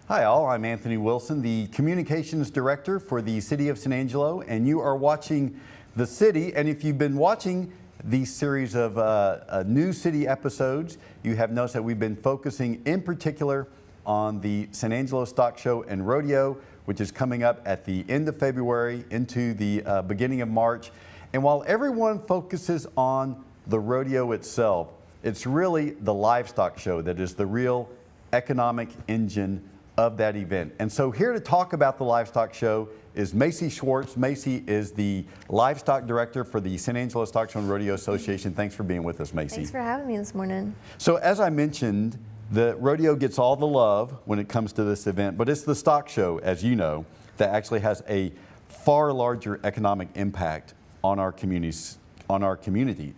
Hi all, I'm Anthony Wilson, the Communications Director for the City of San Angelo, and you are watching The City. And if you've been watching these series of new city episodes, you have noticed that we've been focusing in particular on the San Angelo Stock Show and Rodeo, which is coming up at the end of February into the beginning of March. And while everyone focuses on the rodeo itself, it's really the livestock show that is the real economic engine of that event. And so here to talk about the livestock show is Macy Schwartz. Macy is the livestock director for the San Angelo Stock Show and Rodeo Association. Thanks for being with us, Macy. Thanks for having me this morning. So as I mentioned, the rodeo gets all the love when it comes to this event, but it's the stock show, as you know, that actually has a far larger economic impact on our communities,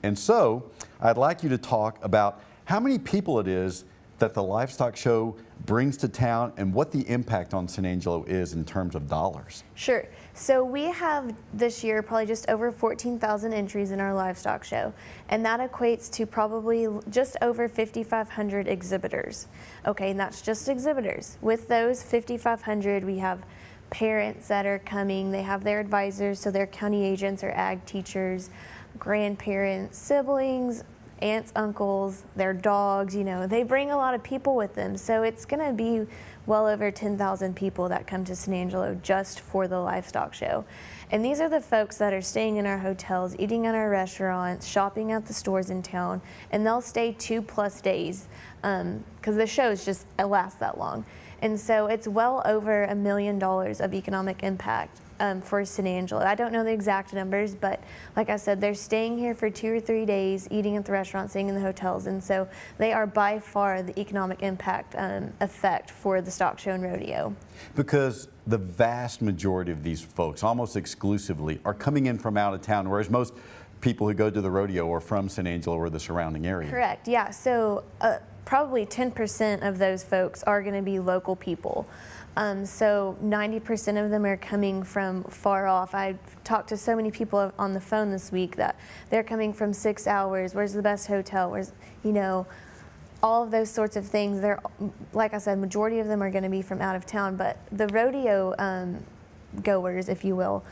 And so I'd like you to talk about how many people it is that the livestock show brings to town and what the impact on San Angelo is in terms of dollars. Sure. So we have this year probably just over 14,000 entries in our livestock show, and that equates to probably just over 5,500 exhibitors. Okay, and that's just exhibitors. With those 5,500, we have parents that are coming, they have their advisors, so their county agents or ag teachers, grandparents, siblings, aunts, uncles, their dogs, they bring a lot of people with them. So it's going to be well over 10,000 people that come to San Angelo just for the livestock show. And these are the folks that are staying in our hotels, eating at our restaurants, shopping at the stores in town, and they'll stay 2+ days because the shows just last that long. And so it's well over $1 million of economic impact for San Angelo. I don't know the exact numbers, but like I said, they're staying here for 2 or 3 days, eating at the restaurant, staying in the hotels, and so they are by far the economic impact effect for the stock show and rodeo. Because the vast majority of these folks, almost exclusively, are coming in from out of town, whereas most people who go to the rodeo are from San Angelo or the surrounding area. Correct, yeah. So probably 10% of those folks are going to be local people. So 90% of them are coming from far off. I've talked to so many people on the phone this week that they're coming from 6 hours. Where's the best hotel? Where's, all of those sorts of things. They're, like I said, majority of them are going to be from out of town, but the rodeo goers, if you will,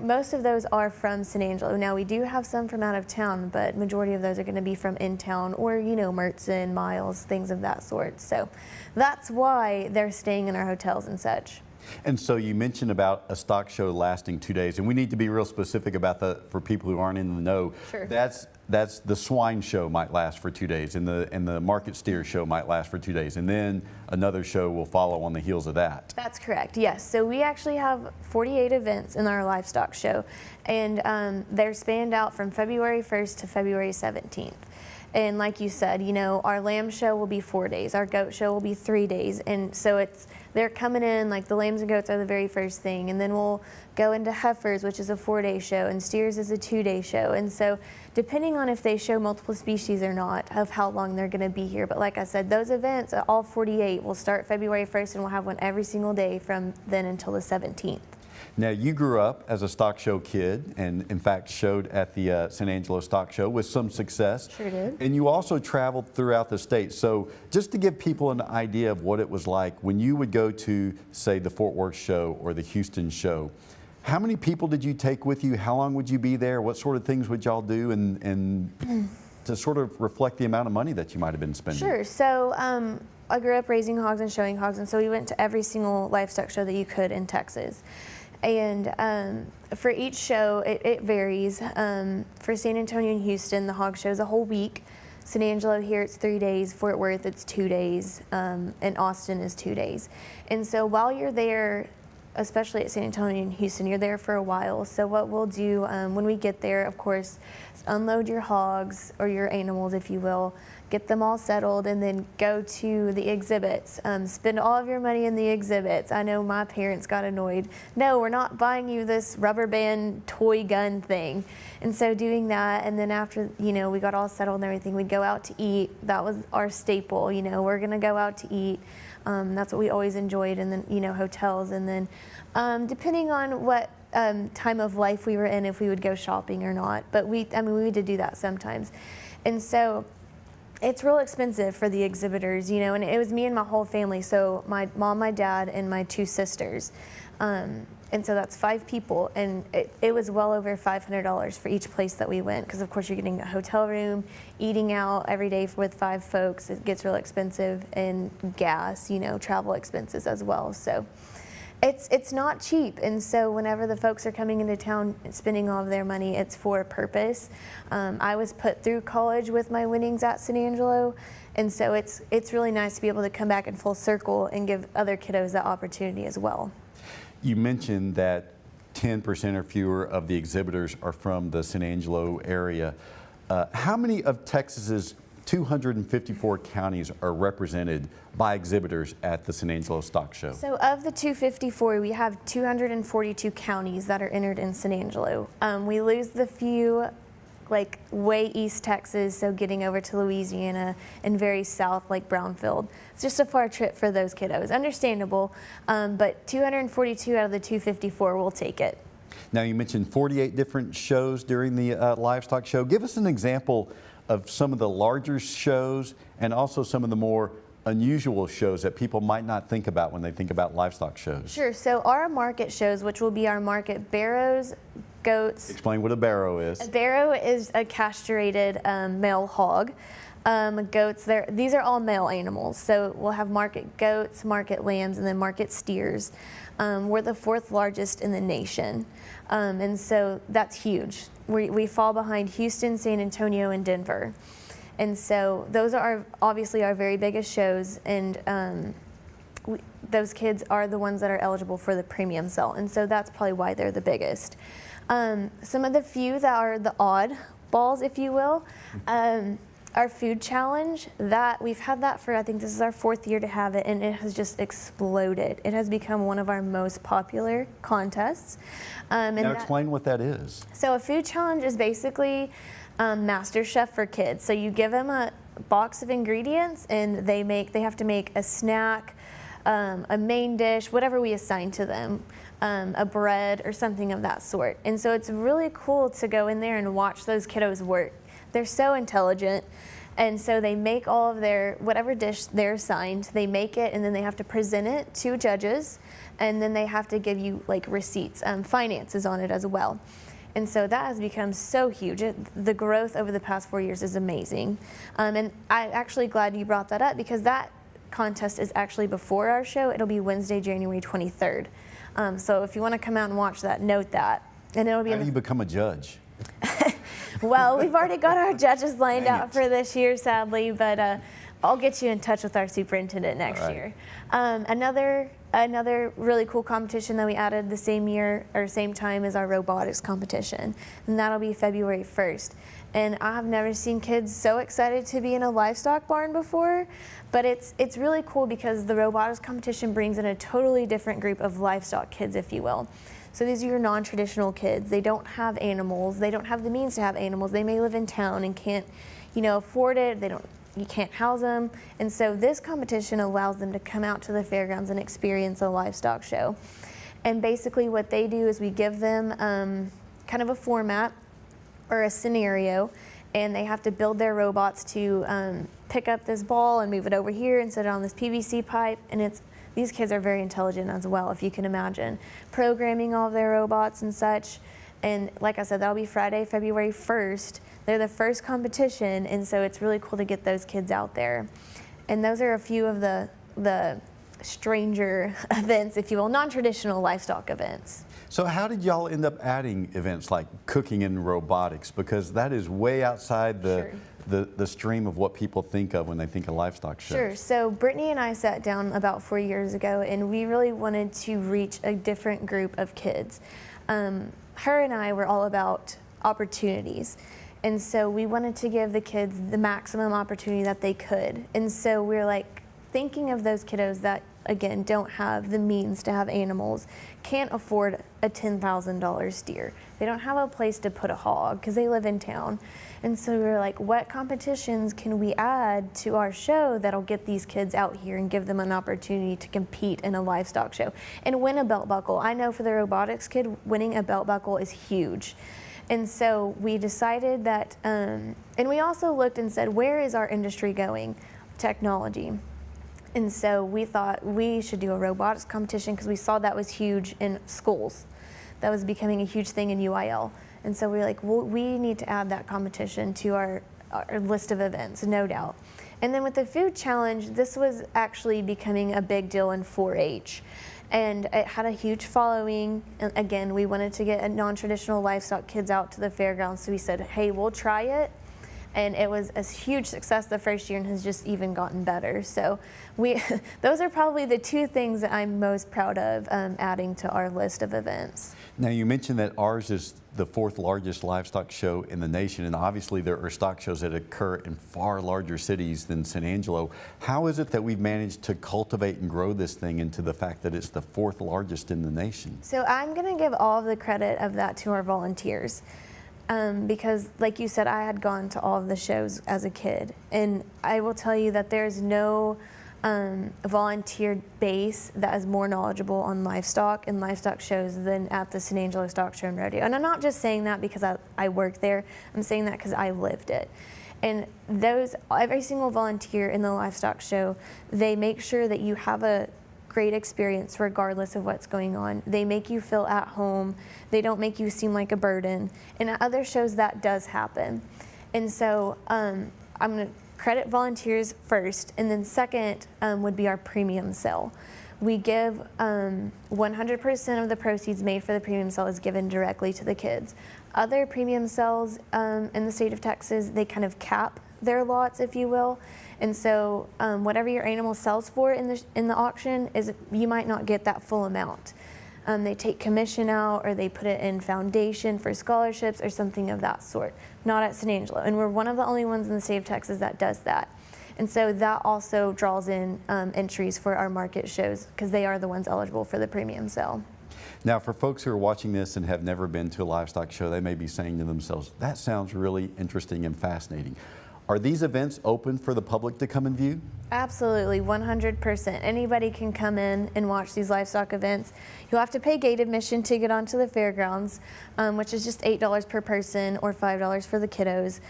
most of those are from San Angelo. Now we do have some from out of town, but majority of those are going to be from in town or Mertzen, Miles, things of that sort. So that's why they're staying in our hotels and such. And so you mentioned about a stock show lasting 2 days, and we need to be real specific about that for people who aren't in the know. Sure. That's the swine show might last for 2 days, and the market steer show might last for 2 days, and then another show will follow on the heels of that. That's correct, yes. So we actually have 48 events in our livestock show, and they're spanned out from February 1st to February 17th. And like you said, our lamb show will be 4 days, our goat show will be 3 days, and so they're coming in, like the lambs and goats are the very first thing, and then we'll go into heifers, which is a 4-day show, and steers is a 2-day show. And so depending on if they show multiple species or not, of how long they're going to be here. But like I said, those events, all 48, will start February 1st, and we'll have one every single day from then until the 17th. Now, you grew up as a stock show kid and, in fact, showed at the San Angelo Stock Show with some success. Sure did. And you also traveled throughout the state. So just to give people an idea of what it was like when you would go to, say, the Fort Worth show or the Houston show, how many people did you take with you? How long would you be there? What sort of things would y'all do? And to sort of reflect the amount of money that you might have been spending. Sure. So I grew up raising hogs and showing hogs, and so we went to every single livestock show that you could in Texas. And for each show, it varies. For San Antonio and Houston, the hog show is a whole week. San Angelo here, it's 3 days. Fort Worth, it's 2 days. And Austin is 2 days. And so while you're there, especially at San Antonio and Houston, you're there for a while. So what we'll do when we get there, of course, is unload your hogs or your animals, if you will, get them all settled, and then go to the exhibits. Spend all of your money in the exhibits. I know my parents got annoyed. No, we're not buying you this rubber band toy gun thing. And so doing that, and then after, we got all settled and everything, we'd go out to eat. That was our staple, we're gonna go out to eat. That's what we always enjoyed, and then, hotels, and then depending on what time of life we were in, if we would go shopping or not. But we did do that sometimes. And so It's real expensive for the exhibitors, you know, and it was me and my whole family. So my mom, my dad, and my 2 sisters. And so that's 5 people, and it was well over $500 for each place that we went, because of course you're getting a hotel room, eating out every day with 5 folks. It gets real expensive, and gas, you know, travel expenses as well. So it's not cheap, and so whenever the folks are coming into town spending all of their money, it's for a purpose. I was put through college with my winnings at San Angelo, and so it's really nice to be able to come back in full circle and give other kiddos that opportunity as well. You mentioned that 10% or fewer of the exhibitors are from the San Angelo area. How many of Texas's 254 counties are represented by exhibitors at the San Angelo Stock Show? So of the 254, we have 242 counties that are entered in San Angelo. We lose the few like way east Texas, so getting over to Louisiana, and very south like Brownfield. It's just a far trip for those kiddos, understandable, but 242 out of the 254 will take it. Now you mentioned 48 different shows during the livestock show. Give us an example of some of the larger shows and also some of the more unusual shows that people might not think about when they think about livestock shows. Sure, so our market shows, which will be our market barrows, goats. Explain what a barrow is. A barrow is a castrated male hog. Goats, these are all male animals. So we'll have market goats, market lambs, and then market steers. We're the 4th largest in the nation. And so that's huge. We fall behind Houston, San Antonio, and Denver. And so those are obviously our very biggest shows, and those kids are the ones that are eligible for the premium sale, and so that's probably why they're the biggest. Some of the few that are the odd balls, if you will, our food challenge, that we've had that for, I think this is our 4th year to have it, and it has just exploded. It has become one of our most popular contests. Now explain what that is. So a food challenge is basically Master Chef for kids. So you give them a box of ingredients, and they have to make a snack, a main dish, whatever we assign to them, a bread or something of that sort. And so it's really cool to go in there and watch those kiddos work. They're so intelligent, and so they make all of their, whatever dish they're assigned, they make it, and then they have to present it to judges, and then they have to give you like receipts, finances on it as well. And so that has become so huge. The growth over the past 4 years is amazing. And I'm actually glad you brought that up, because that contest is actually before our show. It'll be Wednesday, January 23rd. So if you want to come out and watch that, note that. And it'll be. How do you become a judge? Well, we've already got our judges lined out for this year, sadly, but I'll get you in touch with our superintendent next year. Another really cool competition that we added the same year or same time is our robotics competition, and that'll be February 1st. And I have never seen kids so excited to be in a livestock barn before, but it's really cool because the robotics competition brings in a totally different group of livestock kids, if you will. So these are your non-traditional kids. They don't have animals. They don't have the means to have animals. They may live in town and can't, afford it. You can't house them. And so this competition allows them to come out to the fairgrounds and experience a livestock show. And basically what they do is we give them kind of a format or a scenario, and they have to build their robots to pick up this ball and move it over here and set it on this PVC pipe. And these kids are very intelligent as well, if you can imagine, programming all of their robots and such. And like I said, that'll be Friday, February 1st. They're the first competition, and so it's really cool to get those kids out there. And those are a few of the stranger events, if you will, non-traditional livestock events. So how did y'all end up adding events like cooking and robotics? Because that is way outside the stream of what people think of when they think of livestock shows. Sure. So Brittany and I sat down about 4 years ago, and we really wanted to reach a different group of kids. Her and I were all about opportunities. And so we wanted to give the kids the maximum opportunity that they could. And so we're like thinking of those kiddos that, again, don't have the means to have animals, can't afford a $10,000 steer. They don't have a place to put a hog because they live in town. And so we were like, what competitions can we add to our show that'll get these kids out here and give them an opportunity to compete in a livestock show and win a belt buckle? I know for the robotics kid, winning a belt buckle is huge. And so we decided that, and we also looked and said, where is our industry going? Technology. And so we thought we should do a robotics competition because we saw that was huge in schools. That was becoming a huge thing in UIL. And so we were like, well, we need to add that competition to our list of events, no doubt. And then with the food challenge, this was actually becoming a big deal in 4-H. And it had a huge following. And again, we wanted to get a non-traditional livestock kids out to the fairgrounds. So we said, hey, we'll try it. And it was a huge success the first year and has just even gotten better. So those are probably the two things that I'm most proud of adding to our list of events. Now, you mentioned that ours is the 4th largest livestock show in the nation, and obviously there are stock shows that occur in far larger cities than San Angelo. How is it that we've managed to cultivate and grow this thing into the fact that it's the 4th largest in the nation? So I'm going to give all of the credit of that to our volunteers. Because like you said, I had gone to all of the shows as a kid, and I will tell you that there's no volunteer base that is more knowledgeable on livestock and livestock shows than at the San Angelo Stock Show and Rodeo. And I'm not just saying that because I work there, I'm saying that because I lived it. And every single volunteer in the livestock show, they make sure that you have a great experience regardless of what's going on. They make you feel at home. They don't make you seem like a burden. And at other shows that does happen. And so I'm going to credit volunteers first, and then second would be our premium sale. We give 100% of the proceeds made for the premium sale is given directly to the kids. Other premium sales in the state of Texas, they kind of cap their lots, if you will. And so whatever your animal sells for in the auction, you might not get that full amount. They take commission out, or they put it in foundation for scholarships or something of that sort. Not at San Angelo. And we're one of the only ones in the state of Texas that does that. And so that also draws in entries for our market shows because they are the ones eligible for the premium sale. Now, for folks who are watching this and have never been to a livestock show, they may be saying to themselves, that sounds really interesting and fascinating. Are these events open for the public to come and view? Absolutely, 100%. Anybody can come in and watch these livestock events. You'll have to pay gate admission to get onto the fairgrounds, which is just $8 per person or $5 for the kiddos.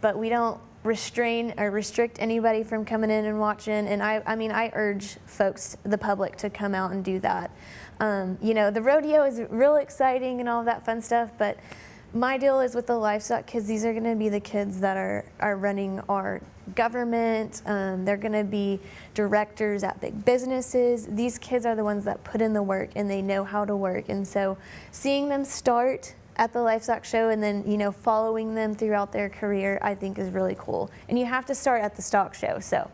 But we don't restrain or restrict anybody from coming in and watching. And I urge folks, the public, to come out and do that. You know, the rodeo is real exciting and all that fun stuff, but my deal is with the livestock kids, these are going to be the kids that are running our government. They're going to be directors at big businesses. These kids are the ones that put in the work and they know how to work. And so seeing them start at the livestock show and then, you know, following them throughout their career, I think is really cool. And you have to start at the stock show. So.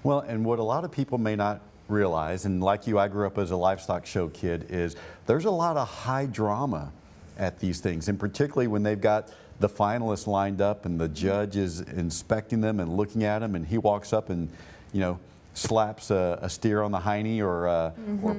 Well, and what a lot of people may not realize, and like you, I grew up as a livestock show kid, is there's a lot of high drama at these things, and particularly when they've got the finalists lined up and the judge is inspecting them and looking at them, and he walks up and, you know, slaps a steer on the hiney or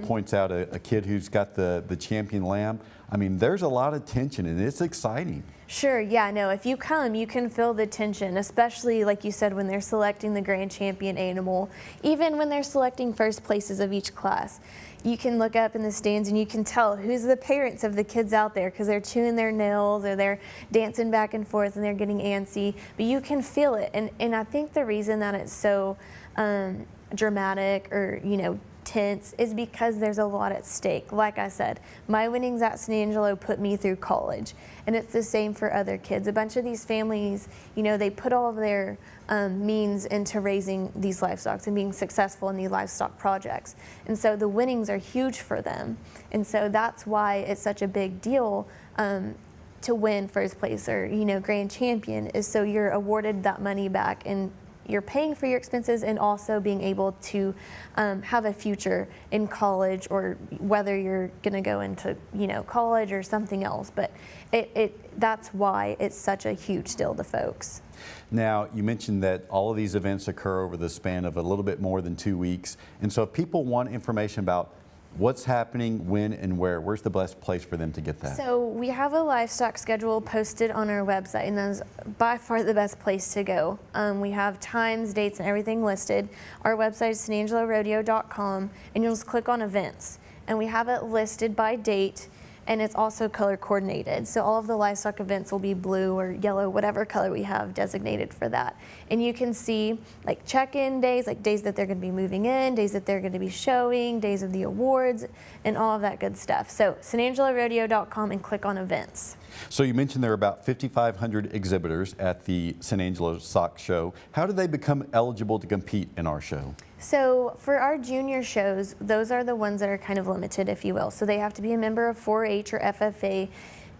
points out a kid who's got the champion lamb. I mean, there's a lot of tension and it's exciting. Sure, yeah, no, if you come, you can feel the tension, especially like you said, when they're selecting the grand champion animal, even when they're selecting first places of each class. You can look up in the stands and you can tell who's the parents of the kids out there because they're chewing their nails or they're dancing back and forth and they're getting antsy, but you can feel it. And I think the reason that it's so dramatic or, you know, tense is because there's a lot at stake. Like I said, my winnings at San Angelo put me through college, and it's the same for other kids. A bunch of these families, you know, they put all of their means into raising these livestock and being successful in these livestock projects. And so the winnings are huge for them. And so that's why it's such a big deal to win first place or, you know, grand champion, is so you're awarded that money back and you're paying for your expenses and also being able to have a future in college, or whether you're going to go into, you know, college or something else. But that's why it's such a huge deal to folks. Now, you mentioned that all of these events occur over the span of a little bit more than 2 weeks. And so if people want information about what's happening, when and where's the best place for them to get that? So we have a livestock schedule posted on our website, and that's by far the best place to go. We have times, dates, and everything listed. Our website is sanangelorodeo.com, and you'll just click on events. And we have it listed by date, and it's also color coordinated. So all of the livestock events will be blue or yellow, whatever color we have designated for that. And you can see like check-in days, like days that they're going to be moving in, days that they're going to be showing, days of the awards, and all of that good stuff. So SanAngeloRodeo.com and click on events. So you mentioned there are about 5,500 exhibitors at the San Angelo Stock Show. How do they become eligible to compete in our show? So for our junior shows, those are the ones that are kind of limited, if you will. So they have to be a member of 4-H or FFA.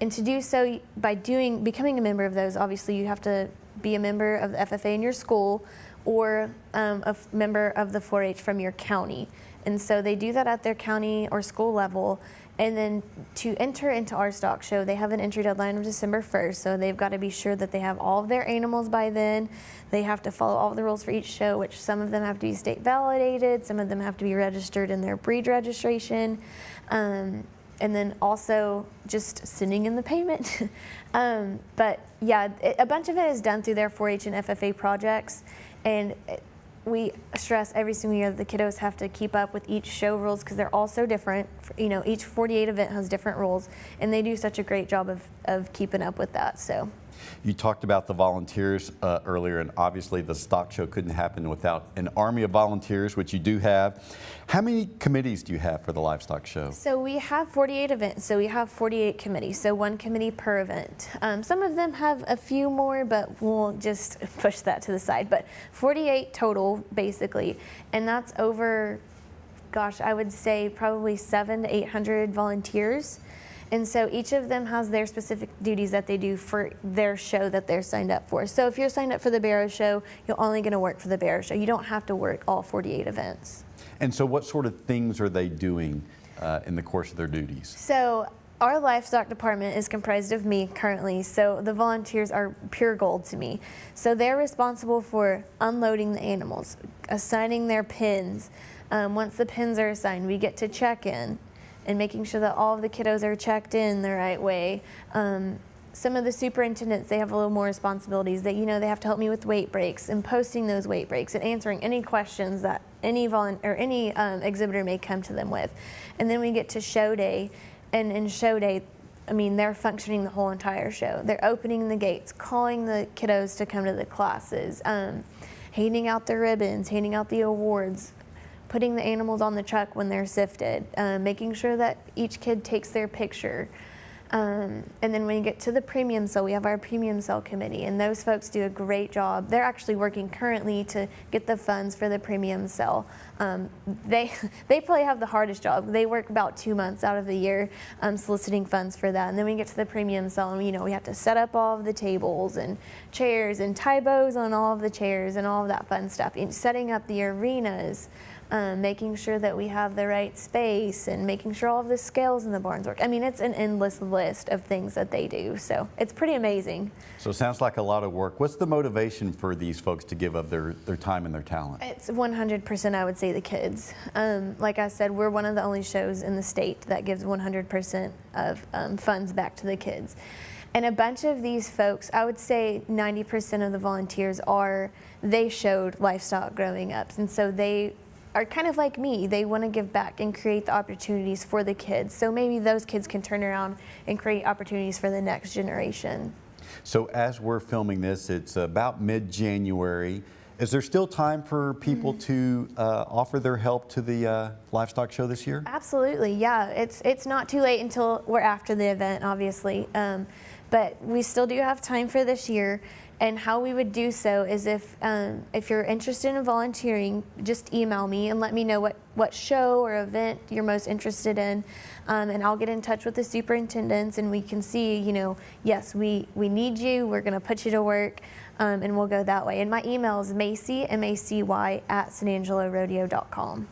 And to do so, by becoming a member of those, obviously you have to be a member of the FFA in your school or a member of the 4-H from your county. And so they do that at their county or school level. And then to enter into our stock show, they have an entry deadline of December 1st. So they've got to be sure that they have all of their animals by then. They have to follow all the rules for each show, which some of them have to be state validated. Some of them have to be registered in their breed registration. And then also just sending in the payment. But yeah, a bunch of it is done through their 4-H and FFA projects. And we stress every single year that the kiddos have to keep up with each show rules because they're all so different. You know, each 48 event has different rules, and they do such a great job of keeping up with that. So. You talked about the volunteers earlier, and obviously the stock show couldn't happen without an army of volunteers, which you do have. How many committees do you have for the livestock show? So we have 48 events, so we have 48 committees, so one committee per event. Some of them have a few more, but we'll just push that to the side. But 48 total, basically, and that's over, gosh, I would say probably 700 to 800 volunteers. And so each of them has their specific duties that they do for their show that they're signed up for. So if you're signed up for the Barrow Show, you're only going to work for the Barrow Show. You don't have to work all 48 events. And so what sort of things are they doing in the course of their duties? So our livestock department is comprised of me currently, so the volunteers are pure gold to me. So they're responsible for unloading the animals, assigning their pins. Once the pins are assigned, we get to check in and making sure that all of the kiddos are checked in the right way. Some of the superintendents, they have a little more responsibilities. That, you know, they have to help me with weight breaks and posting those weight breaks and answering any questions that any exhibitor may come to them with. And then we get to show day, and in show day, I mean, they're functioning the whole entire show. They're opening the gates, calling the kiddos to come to the classes, handing out the ribbons, handing out the awards, putting the animals on the truck when they're sifted, making sure that each kid takes their picture. And then when you get to the premium sale, we have our premium sale committee, and those folks do a great job. They're actually working currently to get the funds for the premium sale. They probably have the hardest job. They work about 2 months out of the year soliciting funds for that. And then we get to the premium sale, and we have to set up all of the tables and chairs and tie bows on all of the chairs and all of that fun stuff. And setting up the arenas. Making sure that we have the right space and making sure all of the scales in the barns work. I mean, it's an endless list of things that they do, so it's pretty amazing. So it sounds like a lot of work. What's the motivation for these folks to give up their time and their talent? It's 100%, I would say, the kids. Like I said, we're one of the only shows in the state that gives 100% of funds back to the kids. And a bunch of these folks, I would say 90% of the volunteers they showed livestock growing up, and so they are kind of like me. They want to give back and create the opportunities for the kids. So maybe those kids can turn around and create opportunities for the next generation. So as we're filming this, it's about mid-January. Is there still time for people to offer their help to the livestock show this year? Absolutely, yeah. It's not too late until we're after the event, obviously. But we still do have time for this year. And how we would do so is if you're interested in volunteering, just email me and let me know what show or event you're most interested in, and I'll get in touch with the superintendents and we can see, yes, we need you, we're going to put you to work, and we'll go that way. And my email is Macy, M-A-C-Y, @SanAngeloRodeo.com.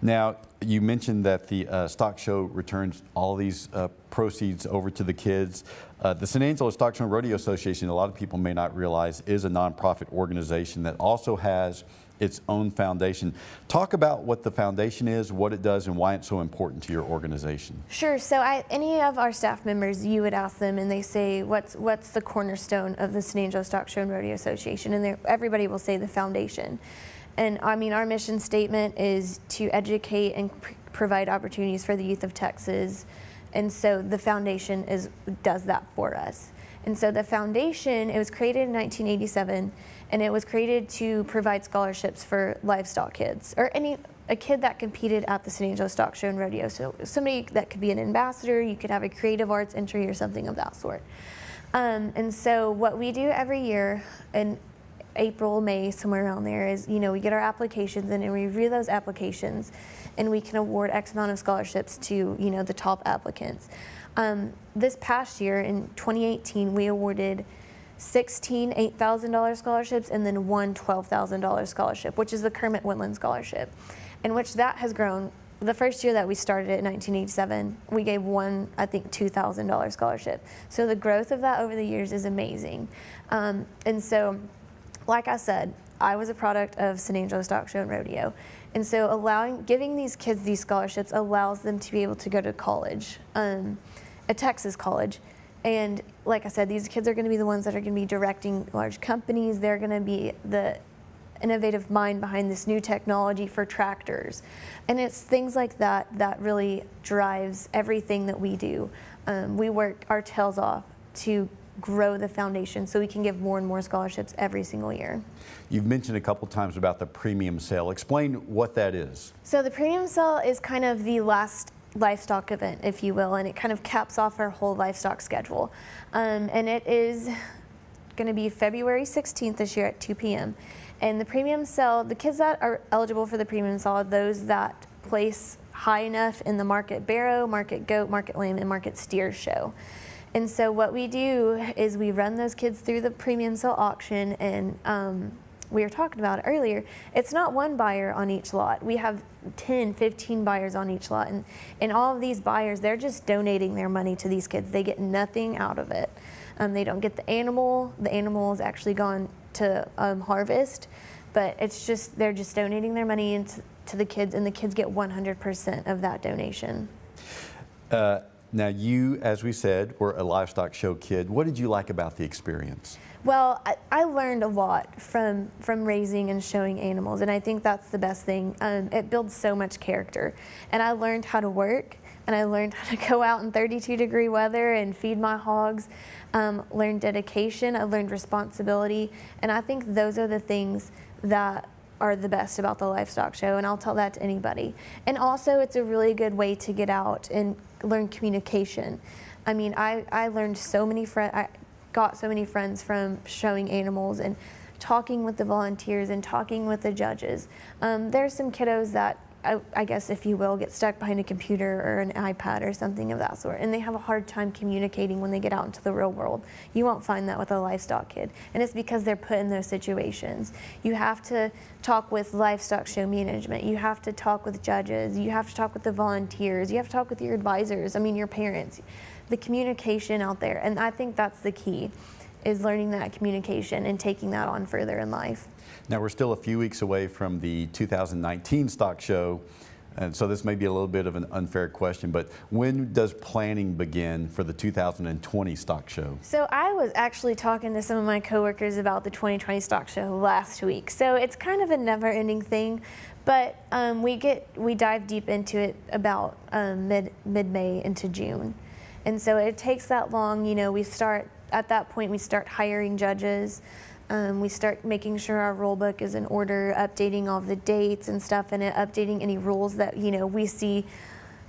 Now, you mentioned that the stock show returns all these proceeds over to the kids. The San Angelo Stock Show and Rodeo Association, a lot of people may not realize, is a nonprofit organization that also has its own foundation. Talk about what the foundation is, what it does, and why it's so important to your organization. Sure. So any of our staff members, you would ask them, and they say, what's the cornerstone of the San Angelo Stock Show and Rodeo Association? And everybody will say the foundation. And I mean, our mission statement is to educate and provide opportunities for the youth of Texas, And so the foundation does that for us. And so the foundation, it was created in 1987, and it was created to provide scholarships for livestock kids, or a kid that competed at the San Angelo Stock Show and Rodeo. So somebody that could be an ambassador, you could have a creative arts entry or something of that sort. And so what we do every year in April, May, somewhere around there is, we get our applications in and we review those applications, and we can award X amount of scholarships to, the top applicants. This past year in 2018, we awarded 16 $8,000 scholarships and then one $12,000 scholarship, which is the Kermit Woodland Scholarship, in which that has grown. The first year that we started it in 1987, we gave one, I think, $2,000 scholarship. So the growth of that over the years is amazing. And so, like I said, I was a product of San Angelo Stock Show and Rodeo. And so giving these kids these scholarships allows them to be able to go to college, a Texas college. And like I said, these kids are going to be the ones that are going to be directing large companies. They're going to be the innovative mind behind this new technology for tractors. And it's things like that that really drives everything that we do. We work our tails off to grow the foundation so we can give more and more scholarships every single year. You've mentioned a couple times about the premium sale. Explain what that is. So the premium sale is kind of the last livestock event, if you will, and it kind of caps off our whole livestock schedule. And it is going to be February 16th this year at 2 p.m. And the premium sale, the kids that are eligible for the premium sale are those that place high enough in the market barrow, market goat, market lamb, and market steer show. And so what we do is we run those kids through the premium sale auction, and we were talking about it earlier, it's not one buyer on each lot. We have 10, 15 buyers on each lot, and all of these buyers, they're just donating their money to these kids. They get nothing out of it. They don't get the animal. The animal is actually gone to harvest, but they're just donating their money to the kids, and the kids get 100% of that donation. Now you, as we said, were a livestock show kid. What did you like about the experience? Well, I learned a lot from raising and showing animals, and I think that's the best thing. It builds so much character, and I learned how to work, and I learned how to go out in 32-degree weather and feed my hogs, learned dedication, I learned responsibility, and I think those are the things that are the best about the livestock show, and I'll tell that to anybody. And also, it's a really good way to get out and learn communication. I mean, I learned so many friends. I got so many friends from showing animals and talking with the volunteers and talking with the judges. There's some kiddos that I guess, if you will, get stuck behind a computer or an iPad or something of that sort, and they have a hard time communicating when they get out into the real world. You won't find that with a livestock kid, and it's because they're put in those situations. You have to talk with livestock show management, you have to talk with judges, you have to talk with the volunteers, you have to talk with your advisors, your parents. The communication out there, and I think that's the key, is learning that communication and taking that on further in life. Now we're still a few weeks away from the 2019 stock show, and so this may be a little bit of an unfair question, but when does planning begin for the 2020 stock show? So I was actually talking to some of my coworkers about the 2020 stock show last week. So it's kind of a never-ending thing, but we dive deep into it about mid-May into June. And so it takes that long. At that point we start hiring judges. We start making sure our rule book is in order, updating all the dates and stuff, and updating any rules that we see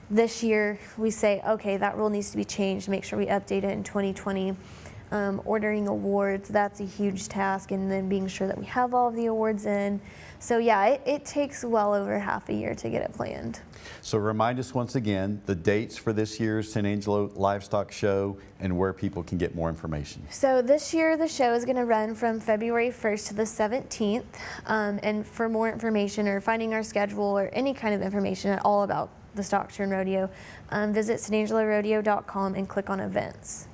this year. We say, okay, that rule needs to be changed. Make sure we update it in 2020. Ordering awards, that's a huge task, and then being sure that we have all of the awards in. So yeah, it takes well over half a year to get it planned. So remind us once again the dates for this year's San Angelo Livestock Show and where people can get more information. So this year the show is going to run from February 1st to the 17th. And for more information or finding our schedule or any kind of information at all about the stock show and rodeo, visit sanangelorodeo.com and click on events.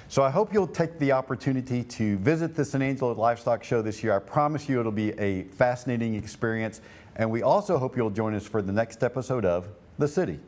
So I hope you'll take the opportunity to visit the San Angelo Livestock Show this year. I promise you it'll be a fascinating experience. And we also hope you'll join us for the next episode of The City.